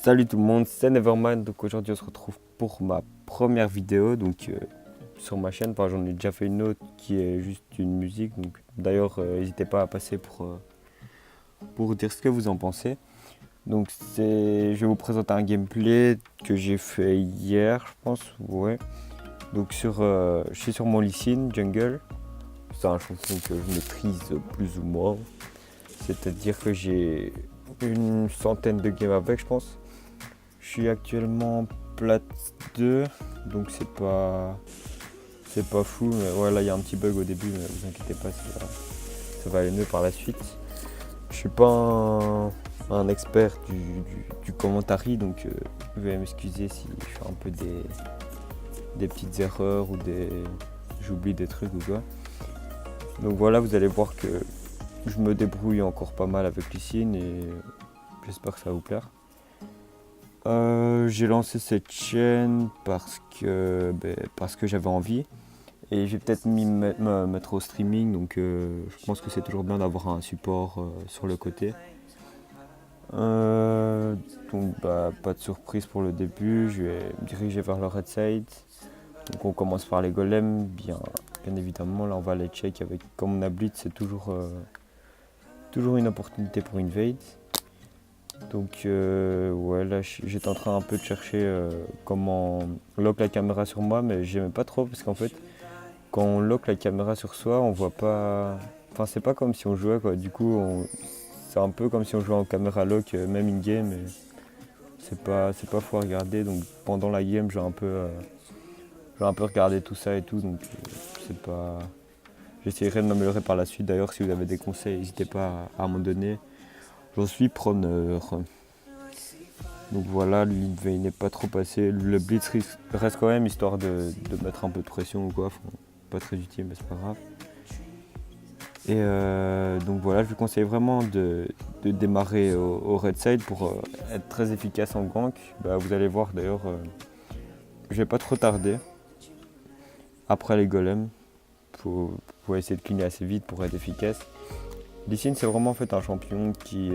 Salut tout le monde, c'est Nevermind. Donc aujourd'hui on se retrouve pour ma première vidéo sur ma chaîne. Enfin, j'en ai déjà fait une autre qui est juste une musique. Donc d'ailleurs n'hésitez pas à passer pour dire ce que vous en pensez. Donc je vais vous présenter un gameplay que j'ai fait hier, je pense. Ouais. Donc je suis sur mon Lee Sin Jungle. C'est un champion que je maîtrise plus ou moins. C'est-à-dire que j'ai une centaine de games avec, je pense. Je suis actuellement plate 2, donc c'est pas fou. Mais ouais, là il y a un petit bug au début, mais vous inquiétez pas, ça va aller mieux par la suite. Je suis pas un expert du commentary, donc vous allez m'excuser si je fais un peu des petites erreurs ou j'oublie des trucs ou quoi. Donc voilà, vous allez voir que je me débrouille encore pas mal avec Lee Sin et j'espère que ça va vous plaire. J'ai lancé cette chaîne parce que j'avais envie et j'ai peut-être me mettre au streaming, donc je pense que c'est toujours bien d'avoir un support sur le côté. Donc pas de surprise pour le début, je vais me diriger vers le red side. Donc on commence par les golems, bien évidemment. Là on va les check avec, comme on a blitz, c'est toujours une opportunité pour invade. Donc ouais, là j'étais en train un peu de chercher comment lock la caméra sur moi, mais j'aimais pas trop parce qu'en fait quand on lock la caméra sur soi, on voit pas, enfin c'est pas comme si on jouait quoi. Du coup c'est un peu comme si on jouait en caméra lock même in game, et c'est pas fou à regarder. Donc pendant la game j'ai un peu regardé tout ça et tout, donc c'est pas, j'essaierai de m'améliorer par la suite. D'ailleurs si vous avez des conseils, n'hésitez pas à m'en donner, j'en suis preneur. Donc voilà, il n'est pas trop passé. Le blitz reste quand même, histoire de mettre un peu de pression ou quoi. Enfin, pas très utile, mais c'est pas grave. Et donc voilà, je vous conseille vraiment de démarrer au red side pour être très efficace en gank. Vous allez voir d'ailleurs, je vais pas trop tarder. Après les golems, pour essayer de cleaner assez vite pour être efficace. Lee Sin, c'est vraiment en fait un champion qui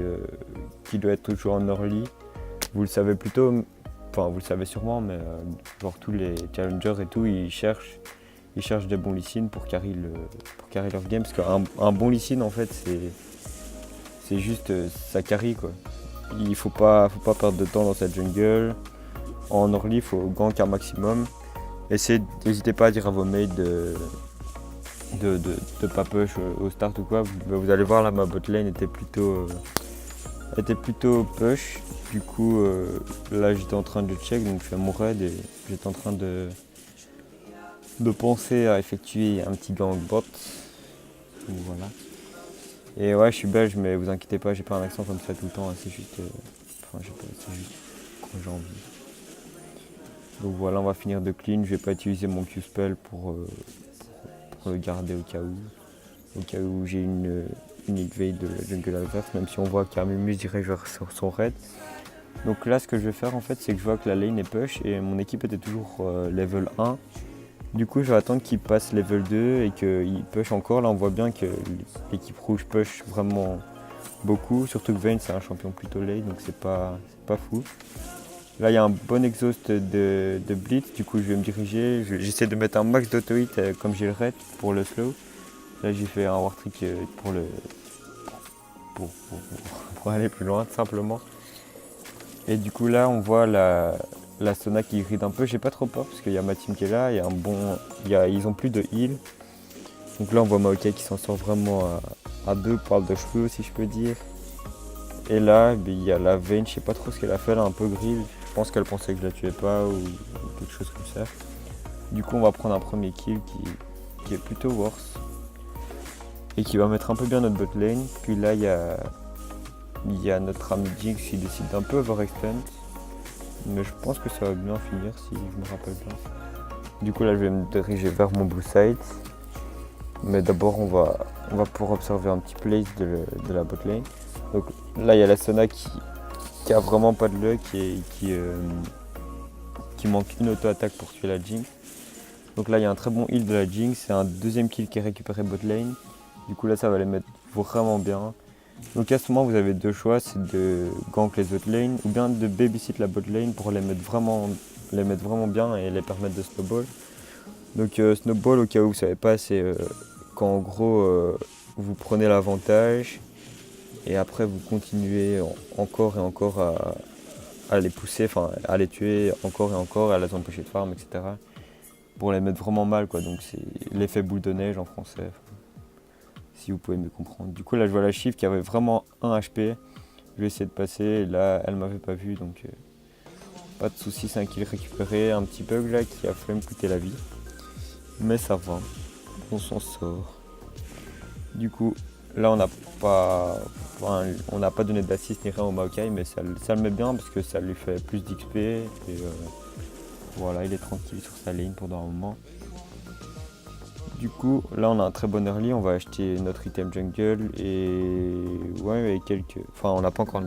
doit être toujours en early. Vous le savez plutôt, enfin vous le savez sûrement, mais genre tous les challengers et tout, ils cherchent des bons Lee Sin pour carry leur game, parce qu'un bon Lee Sin en fait c'est juste ça carry quoi. Il faut pas perdre de temps dans cette jungle. En early, il faut gank un maximum. N'hésitez pas à dire à vos mates de pas push au start ou quoi. Vous allez voir là, ma botlane était plutôt push. Du coup là j'étais en train de check, donc je fais mon raid et j'étais en train de penser à effectuer un petit gank bot. Donc voilà. Et ouais, je suis belge, mais vous inquiétez pas, j'ai pas un accent comme ça tout le temps, c'est juste c'est juste quand j'ai envie. Donc voilà, on va finir de clean. Je vais pas utiliser mon Q-spell pour le garder au cas où j'ai une invade de la jungle adverse, même si on voit qu'Armimus dirige vers son raid. Donc là, ce que je vais faire en fait, c'est que je vois que la lane est push et mon équipe était toujours level 1. Du coup, je vais attendre qu'il passe level 2 et qu'il push encore. Là, on voit bien que l'équipe rouge push vraiment beaucoup. Surtout que Vayne, c'est un champion plutôt late, donc c'est pas fou. Là, il y a un bon exhaust de blitz. Du coup, je vais me diriger. J'essaie de mettre un max d'auto-hit comme j'ai le red pour le slow. Là, j'ai fait un war trick pour aller plus loin, tout simplement. Et du coup, là, on voit la Sona qui grid un peu. J'ai pas trop peur parce qu'il y a ma team qui est là. Ils ont plus de heal. Donc là, on voit Maokai qui s'en sort vraiment à 2 poils de cheveux, si je peux dire. Et là, il y a la Vayne. Je sais pas trop ce qu'elle a fait. Elle a un peu grill. Je pense qu'elle pensait que je la tuais pas ou quelque chose comme ça. Du coup, on va prendre un premier kill qui est plutôt worse et qui va mettre un peu bien notre bot lane. Puis là, il y a notre ami Jinx qui décide d'un peu overextend, mais je pense que ça va bien finir si je me rappelle bien. Du coup là, je vais me diriger vers mon blue side, mais d'abord on va pouvoir observer un petit place de la bot lane. Donc là, il y a la Sona qui a vraiment pas de luck et qui manque une auto-attaque pour tuer la Jinx. Donc là, il y a un très bon heal de la Jinx, c'est un deuxième kill qui est récupéré bot lane. Du coup là, ça va les mettre vraiment bien. Donc à ce moment vous avez deux choix, c'est de gank les autres lanes ou bien de babysit la bot lane pour les mettre vraiment bien et les permettre de snowball. Donc snowball au cas où vous savez pas, c'est quand en gros vous prenez l'avantage et après vous continuez encore et encore à les pousser, enfin à les tuer encore et encore, à les empêcher de farm, etc. Pour les mettre vraiment mal quoi, donc c'est l'effet boule de neige en français, si vous pouvez me comprendre. Du coup là je vois la Shiv qui avait vraiment 1 HP, je vais essayer de passer, et là elle m'avait pas vu donc pas de soucis, c'est un kill récupéré, un petit bug là qui a failli me coûter la vie. Mais ça va, on s'en sort. Du coup, là on n'a pas donné d'assist ni rien au Maokai, mais ça le met bien parce que ça lui fait plus d'XP et voilà, il est tranquille sur sa lane pendant un moment. Du coup, là on a un très bon early, on va acheter notre item jungle et ouais, enfin on n'a pas encore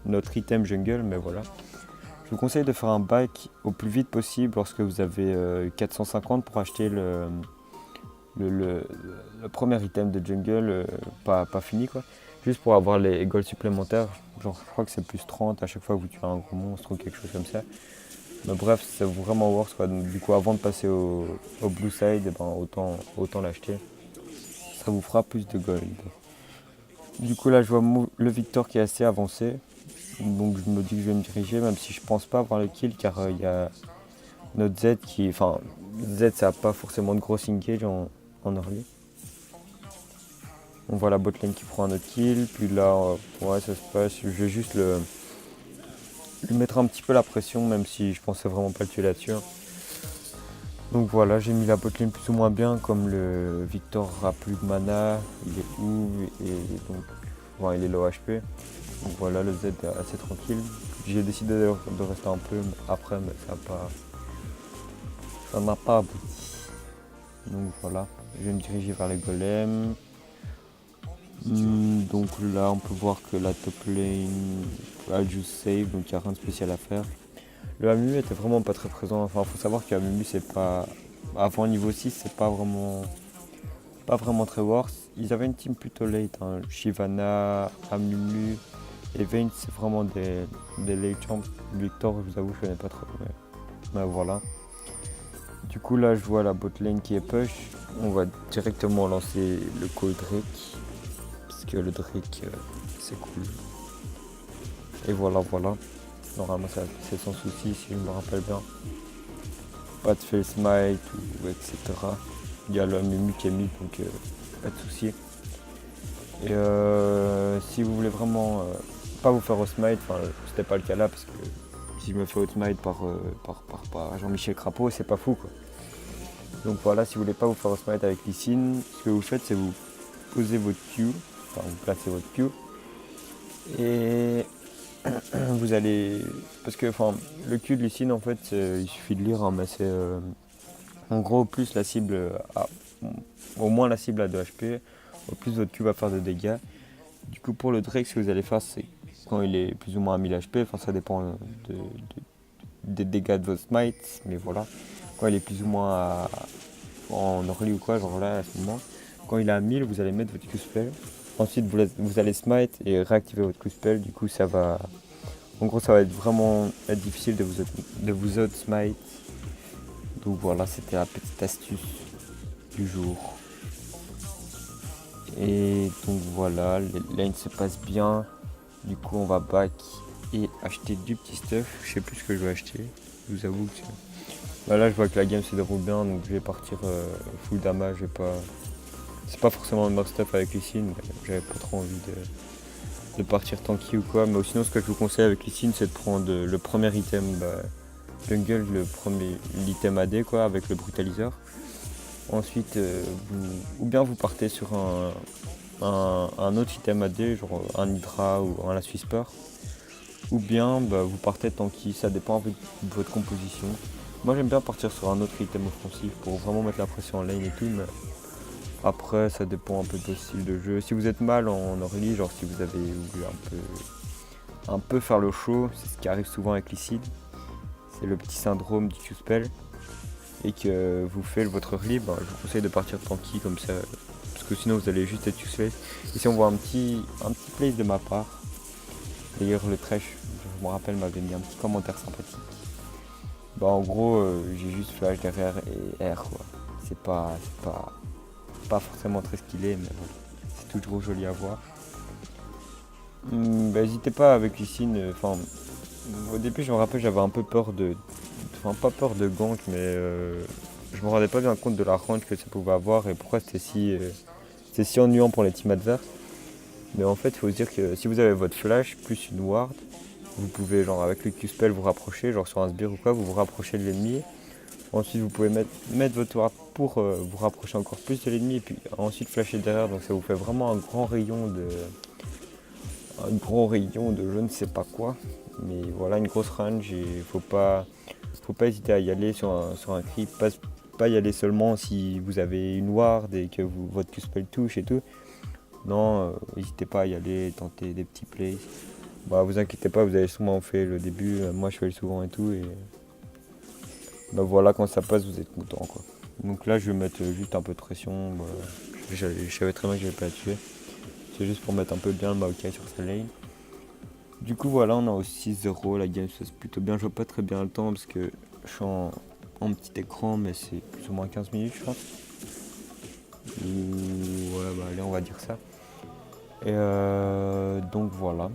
notre item jungle, mais voilà. Je vous conseille de faire un back au plus vite possible lorsque vous avez 450 pour acheter le premier item de jungle, pas fini quoi. Juste pour avoir les golds supplémentaires, genre je crois que c'est plus 30 à chaque fois que vous tuez un gros monstre ou quelque chose comme ça. Mais bref, c'est vraiment worth quoi. Donc, du coup avant de passer au blue side, eh ben, autant l'acheter. Ça vous fera plus de gold. Du coup là je vois le Victor qui est assez avancé. Donc je me dis que je vais me diriger, même si je pense pas avoir le kill car il y a notre Z qui. Enfin Z ça n'a pas forcément de gros engage en early. On voit la botlane qui prend un autre kill, puis là ouais ça se passe, je vais juste lui mettre un petit peu la pression même si je pensais vraiment pas le tuer là-dessus. Donc voilà, j'ai mis la botlane plus ou moins bien, comme le Victor a plus de mana, il est où et donc il est low HP. Donc voilà, le Z est assez tranquille. J'ai décidé de rester un peu après, mais ça n'a pas abouti. Donc voilà, je vais me diriger vers les golems. Donc là, on peut voir que la top lane a juste save, donc il n'y a rien de spécial à faire. Le Amumu était vraiment pas très présent. Enfin, faut savoir que Amumu, c'est pas. Avant niveau 6, c'est pas vraiment très worse. Ils avaient une team plutôt late. Hein. Shyvana, Amumu et Vayne, c'est vraiment des late champs. Victor, je vous avoue, je connais pas trop. Mais voilà. Du coup, là, je vois la bot lane qui est push. On va directement lancer le call Drake. Parce que le Drake, c'est cool. Et voilà. Normalement, c'est sans souci, si je me rappelle bien. Pas de fail smite, ou etc. Il y a le Amumu qui est mis, donc pas de souci. Et si vous voulez vraiment pas vous faire au smite, enfin c'était pas le cas là parce que si je me fais au smite par Jean-Michel Crapaud, c'est pas fou quoi. Donc voilà, si vous voulez pas vous faire au smite avec Lee Sin, ce que vous faites c'est vous posez votre Q, enfin vous placez votre Q et vous allez. Parce que le Q de Lee Sin en fait il suffit de lire hein, mais c'est en gros plus la cible au moins la cible a 2 HP, au plus votre Q va faire de dégâts. Du coup pour le Drake ce que vous allez faire c'est quand il est plus ou moins à 1000 HP, enfin ça dépend des dégâts de votre smite, mais voilà. Quand il est plus ou moins en early ou quoi, genre là à ce moment, quand il est à 1000 vous allez mettre votre Q-spell. Ensuite vous allez smite et réactiver votre Q-spell, du coup ça va. En gros ça va vraiment être difficile de vous out-smite. Donc voilà, c'était la petite astuce du jour. Et donc voilà, les lanes se passent bien. Du coup on va back et acheter du petit stuff. Je sais plus ce que je vais acheter. Je vous avoue que là je vois que la game se déroule bien, donc je vais partir full damage. C'est pas forcément le meilleur stuff avec Lee Sin, mais j'avais pas trop envie de partir tanky ou quoi. Mais sinon ce que je vous conseille avec Lee Sin c'est de prendre le premier item jungle, l'item AD quoi, avec le brutaliseur. Ensuite ou bien vous partez sur un autre item AD, genre un Hydra ou un Last Whisper. Ou bien vous partez tanky, ça dépend de votre composition. Moi j'aime bien partir sur un autre item offensif pour vraiment mettre la pression en lane et tout, mais après ça dépend un peu de votre style de jeu. Si vous êtes mal en early, genre si vous avez voulu un peu faire le show, c'est ce qui arrive souvent avec Lee, c'est le petit syndrome du Q-spell, et que vous faites votre early, je vous conseille de partir tanky comme ça, parce parce que sinon vous allez juste être useless. Ici on voit un petit place de ma part. D'ailleurs le Tresh, je me rappelle, m'avait mis un petit commentaire sympathique. Bah en gros j'ai juste flash derrière et R quoi. C'est pas forcément très stylé, mais bon, c'est toujours joli à voir. Bah, n'hésitez pas avec Lucine, au début je me rappelle j'avais un peu peur pas peur de gank, mais je me rendais pas bien compte de la range que ça pouvait avoir et pourquoi c'était si ennuyant pour les teams adverses. Mais en fait il faut se dire que si vous avez votre flash plus une ward, vous pouvez genre avec le Q-spell vous rapprocher, genre sur un sbire ou quoi, vous vous rapprochez de l'ennemi. Ensuite vous pouvez mettre votre ward pour vous rapprocher encore plus de l'ennemi et puis ensuite flasher derrière, donc ça vous fait vraiment un grand rayon de je ne sais pas quoi. Mais voilà, une grosse range et faut pas hésiter à y aller sur un creep, pas y aller seulement si vous avez une ward et que votre Q-spell touche et tout. Non, n'hésitez pas à y aller, tenter des petits plays. Bah vous inquiétez pas, vous avez sûrement fait le début, moi je fais le souvent et tout et bah voilà, quand ça passe vous êtes content quoi. Donc là je vais mettre juste un peu de pression, bah, je savais très bien que je vais pas la tuer. C'est juste pour mettre un peu bien le Maokai sur sa lane. Du coup voilà, on est au 6-0, la game se passe plutôt bien, je vois pas très bien le temps parce que je suis en petit écran mais c'est plus ou moins 15 minutes je pense. Ouais bah allez on va dire ça. Et donc voilà.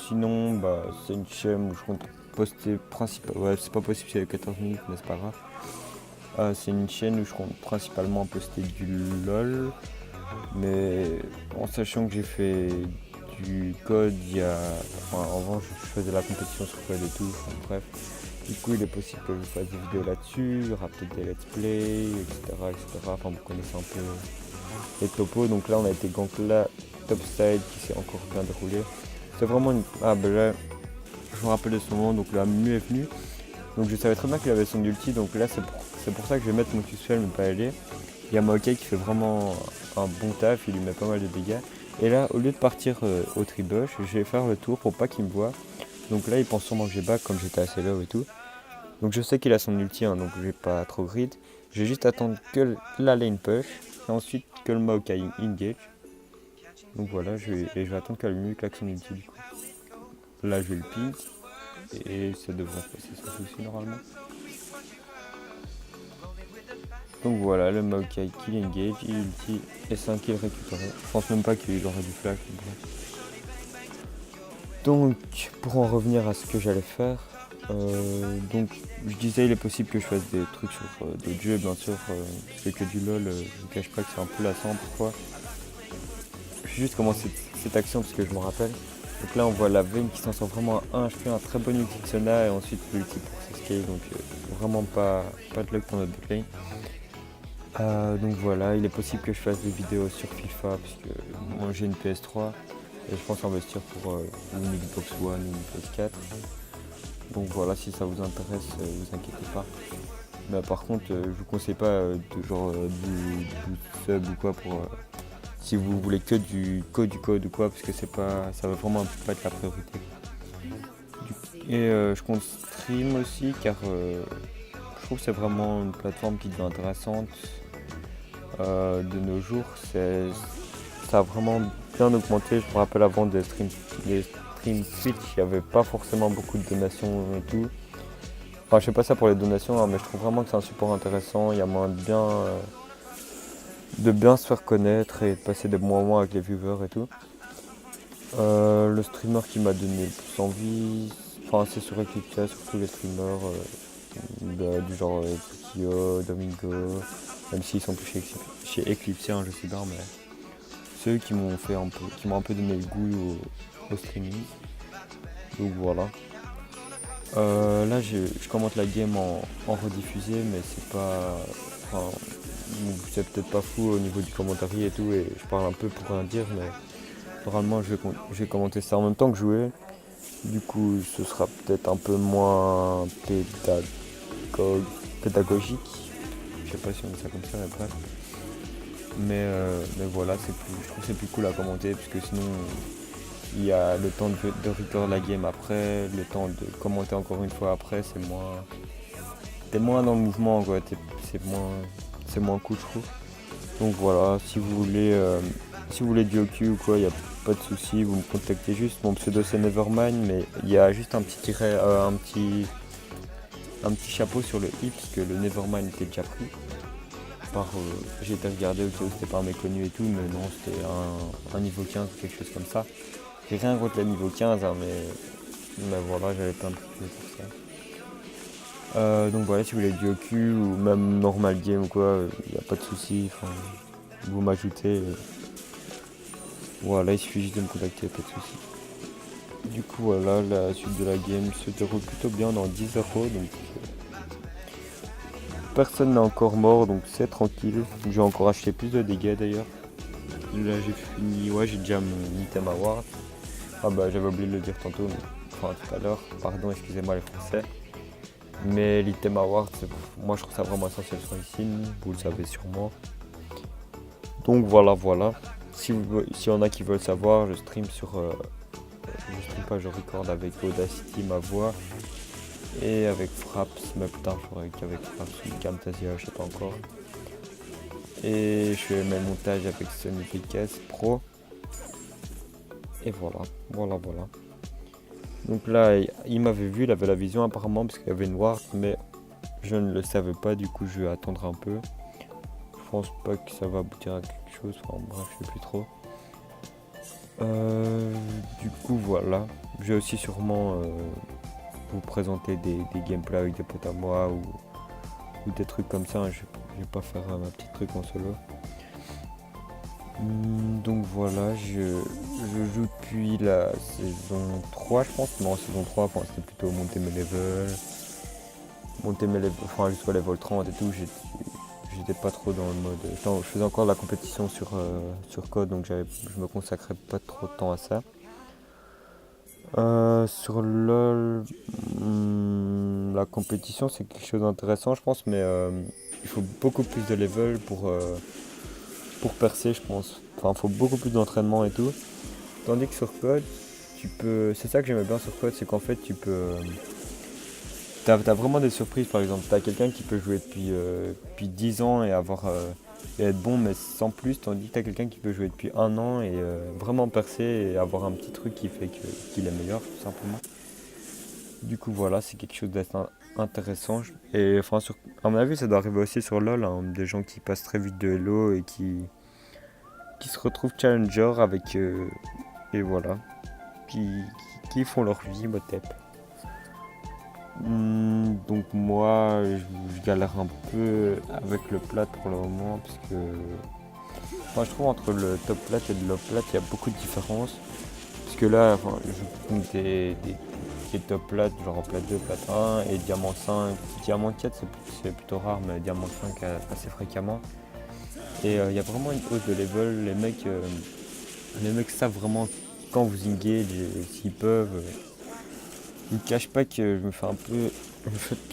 Sinon bah c'est une chaîne où je compte poster principalement. Ouais c'est pas possible c'est 14 minutes mais c'est pas grave. C'est une chaîne où je compte principalement poster du LOL. Mais en sachant que j'ai fait du code avant je faisais la compétition sur code et tout, bref. Du coup il est possible que je fasse des vidéos là-dessus, il y aura peut-être des let's play, etc. Enfin vous connaissez un peu les topos. Donc là on a été gank là, topside qui s'est encore bien déroulé. C'est vraiment une. Ah ben là je me rappelle de ce moment, donc la Mu est venue. Donc je savais très bien qu'il avait son ulti, donc là c'est pour ça que je vais mettre mon Q-spell mais pas aller. Il y a Maokai qui fait vraiment un bon taf, il lui met pas mal de dégâts. Et là, au lieu de partir au tribush, je vais faire le tour pour pas qu'il me voie. Donc là, il pense sûrement que j'ai back comme j'étais assez low et tout. Donc je sais qu'il a son ulti, donc je vais pas trop grid. Je vais juste attendre que la lane push et ensuite que le Maokai engage. Donc voilà, je vais attendre qu'elle lui claque son ulti du coup. Là, je vais le ping et ça devrait se passer sans souci normalement. Donc voilà, le Maokai kill engage, il ulti et 5 kills récupérés. Je pense même pas qu'il aurait du flash. Donc pour en revenir à ce que j'allais faire, donc je disais il est possible que je fasse des trucs sur d'autres jeux bien sûr, parce que du LOL, je vous cache pas que c'est un peu lassant parfois. Je vais juste commencer cette action parce que je me rappelle. Donc là on voit la Vayne qui s'en sort vraiment à 1 HP, un très bon ulti de Sona et ensuite l'ulti pour s'escape, donc vraiment pas de luck pour notre botlane. Donc voilà, il est possible que je fasse des vidéos sur FIFA parce que moi j'ai une PS3 et je pense investir pour une Xbox One ou une PS4. Donc voilà, si ça vous intéresse, vous inquiétez pas. Mais par contre, je vous conseille pas du sub ou quoi pour si vous voulez que du code ou quoi parce que ça va vraiment pas être la priorité. Et je compte stream aussi car je trouve que c'est vraiment une plateforme qui devient intéressante. De nos jours, ça a vraiment bien augmenté. Je me rappelle avant des streams Twitch, il n'y avait pas forcément beaucoup de donations et tout. Enfin, je sais pas ça pour les donations, mais je trouve vraiment que c'est un support intéressant. Il y a moyen de bien se faire connaître et de passer des bons moments avec les viewers et tout. Le streamer qui m'a donné le plus envie, c'est sur Eclipse, surtout les streamers du genre Kyo, Domingo, même s'ils sont plus chez Eclipse, je sais bien, mais ceux qui m'ont un peu donné le goût au streaming. Donc voilà. Là je commente la game en rediffusé, mais c'est peut-être pas fou au niveau du commentaire et tout, et je parle un peu pour rien dire, mais normalement je vais commenter ça en même temps que jouer. Du coup ce sera peut-être un peu moins pédagogique. Je sais pas si on dit ça comme ça, mais bref. Mais voilà, je trouve que c'est plus cool à commenter parce que sinon il y a le temps de record la game après, le temps de commenter encore une fois après, t'es moins dans le mouvement quoi, c'est moins cool je trouve. Donc voilà, si vous voulez du hockey ou quoi, il n'y a pas de souci, vous me contactez juste. Mon pseudo c'est Nevermind, mais il y a juste un petit tiret, un petit chapeau sur le i parce que le Nevermind était déjà pris. J'ai été regarder au cas où c'était pas un méconnu et tout, mais non, c'était un niveau 15 ou quelque chose comme ça. J'ai rien contre les niveau 15, hein, mais voilà, j'avais pas un peu plus pour ça. Donc voilà, si vous voulez du hockey ou même normal game ou quoi, il n'y a pas de souci. Vous m'ajoutez. Voilà, il suffit juste de me contacter, pas de souci. Du coup, voilà, la suite de la game se déroule plutôt bien dans 10 euros. Donc personne n'est encore mort, donc c'est tranquille. J'ai encore acheté plus de dégâts d'ailleurs. Là, j'ai fini. Ouais, j'ai déjà mon item award. Ah bah, j'avais oublié de le dire tantôt, enfin tout à l'heure. Pardon, excusez-moi les français. Mais l'item award, moi je trouve ça vraiment essentiel sur Icin, vous le savez sûrement. Donc voilà. Si y en a qui veulent savoir, je stream je record avec Audacity ma voix et avec Fraps, mais putain je ferai qu'avec Fraps ou Camtasia, je sais pas encore. Et je fais mes montages avec Sony PKS Pro. Et voilà. Donc là, il m'avait vu, il avait la vision apparemment parce qu'il y avait une ward, mais je ne le savais pas, du coup je vais attendre un peu. Je pense pas que ça va aboutir à quelque chose, enfin bref, je sais plus trop. Du coup voilà, je vais aussi sûrement vous présenter des gameplays avec des potes à moi ou des trucs comme ça, hein. Je vais pas faire un petit truc en solo. Donc voilà, je joue depuis la saison 3 je pense, non saison 3, enfin c'était plutôt monter mes levels, enfin jusqu'au level 30 et tout, j'étais pas trop dans le mode. Je faisais encore de la compétition sur code, donc je me consacrais pas trop de temps à ça. Sur LoL, la compétition c'est quelque chose d'intéressant je pense, mais il faut beaucoup plus de level pour percer je pense. Enfin il faut beaucoup plus d'entraînement et tout. Tandis que sur code, c'est ça que j'aimais bien sur code, c'est qu'en fait tu peux. T'as vraiment des surprises, par exemple. T'as quelqu'un qui peut jouer depuis 10 ans et être bon, mais sans plus, tandis que t'as quelqu'un qui peut jouer depuis 1 an et vraiment percer et avoir un petit truc qui fait qu'il est meilleur, tout simplement. Du coup, voilà, c'est quelque chose d'assez intéressant. Et enfin, à mon avis, ça doit arriver aussi sur LoL, hein, des gens qui passent très vite de Hello et qui se retrouvent challenger avec. Et voilà, qui font leur vie, motep. Donc moi je galère un peu avec le plat pour le moment parce que je trouve entre le top plat et le low plat il y a beaucoup de différences. Parce que là je prends des top plat genre plat 2, plat 1 et diamant 5. Diamant 4 c'est plutôt rare, mais diamant 5 assez fréquemment. Et il y a vraiment une hausse de level, les mecs savent vraiment quand vous engage s'ils peuvent. Je ne cache pas que je me fais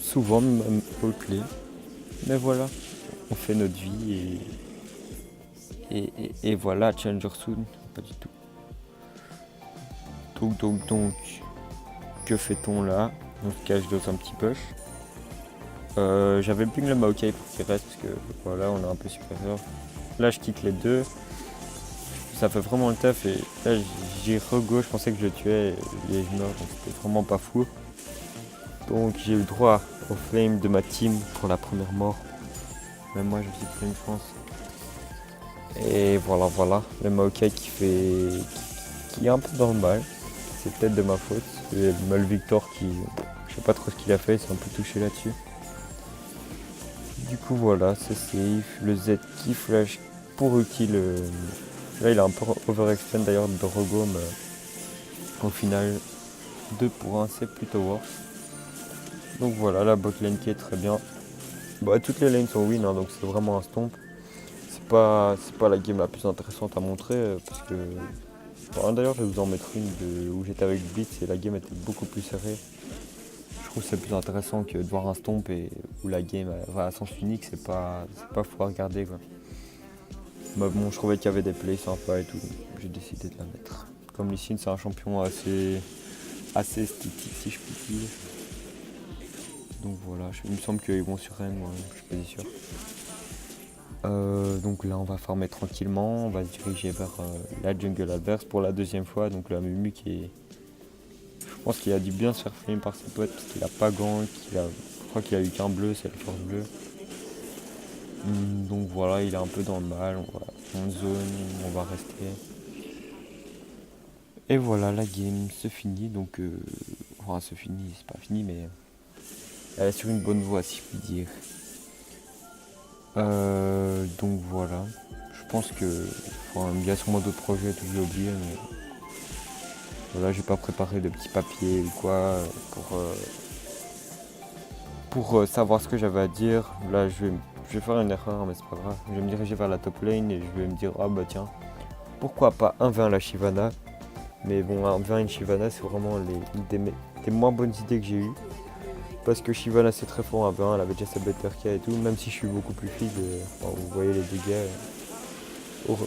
souvent même roleplay. Mais voilà, on fait notre vie et voilà, Challenger Soon, pas du tout. Donc, que fait-on là? On se cache dans un petit push. J'avais le ping le Maokai pour qu'il reste parce que voilà, on est un peu supérieur. Là, je kick les deux. Ça fait vraiment le taf et là, j'ai rego, je pensais que je le tuais et je meurs, donc c'était vraiment pas fou. Donc j'ai eu droit au flame de ma team pour la première mort. Même moi je me suis pris une chance. Et voilà, le Maokai qui est un peu dans le mal. C'est peut-être de ma faute. Et le Mal Victor je sais pas trop ce qu'il a fait, il s'est un peu touché là-dessus. Du coup voilà, c'est safe. Le Z qui flash pour Uki. Là il a un peu overextend d'ailleurs de Rogo, mais au final 2 pour 1 c'est plutôt worse. Donc voilà, la botlane qui est très bien. Bah, toutes les lanes sont win, hein, donc c'est vraiment un stomp. C'est pas la game la plus intéressante à montrer parce que. D'ailleurs, je vais vous en mettre une où j'étais avec Blitz et la game était beaucoup plus serrée. Je trouve que c'est plus intéressant que de voir un stomp et où la game va à sens unique, c'est pas fou à regarder quoi. Mais bon, je trouvais qu'il y avait des plays sympas et tout, donc j'ai décidé de la mettre. Comme Lee c'est un champion assez esthétique si je puis dire. Donc voilà, il me semble qu'ils vont sur Rennes, moi je suis pas sûr. Donc là on va farmer tranquillement, on va se diriger vers la jungle adverse pour la deuxième fois. Donc la Mumu je pense qu'il a dû bien se faire flamer par ses potes parce qu'il a pas gank, je crois qu'il a eu qu'un bleu, c'est le force bleu. Donc voilà, il est un peu dans le mal, on va en zone, on va rester. Et voilà, la game se finit, donc enfin se finit, c'est pas fini, mais elle est sur une bonne voie si je puis dire. Donc voilà, je pense que, enfin, il y a sûrement d'autres projets que j'ai oublié, mais voilà, j'ai pas préparé de petits papiers ou quoi pour savoir ce que j'avais à dire. Là, je vais faire une erreur, mais c'est pas grave. Je vais me diriger vers la top lane et je vais me dire, ah bah tiens, pourquoi pas 1v1 la Shyvana. Mais bon, 1v1 une Shyvana, c'est vraiment des moins bonnes idées que j'ai eues. Parce que Shyvana c'est très fort en 1v1, elle avait déjà sa BTRK et tout, même si je suis beaucoup plus feed, vous voyez les dégâts.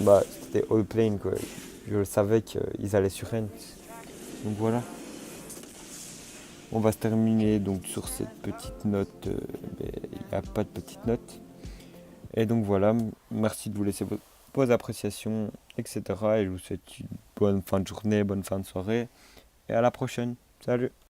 Bah, c'était all plane quoi. Je savais qu'ils allaient sur Rent. Donc voilà. On va se terminer donc sur cette petite note. Il n'y a pas de petite note. Et donc voilà, merci de vous laisser vos appréciations, etc. Et je vous souhaite une bonne fin de journée, bonne fin de soirée. Et à la prochaine. Salut!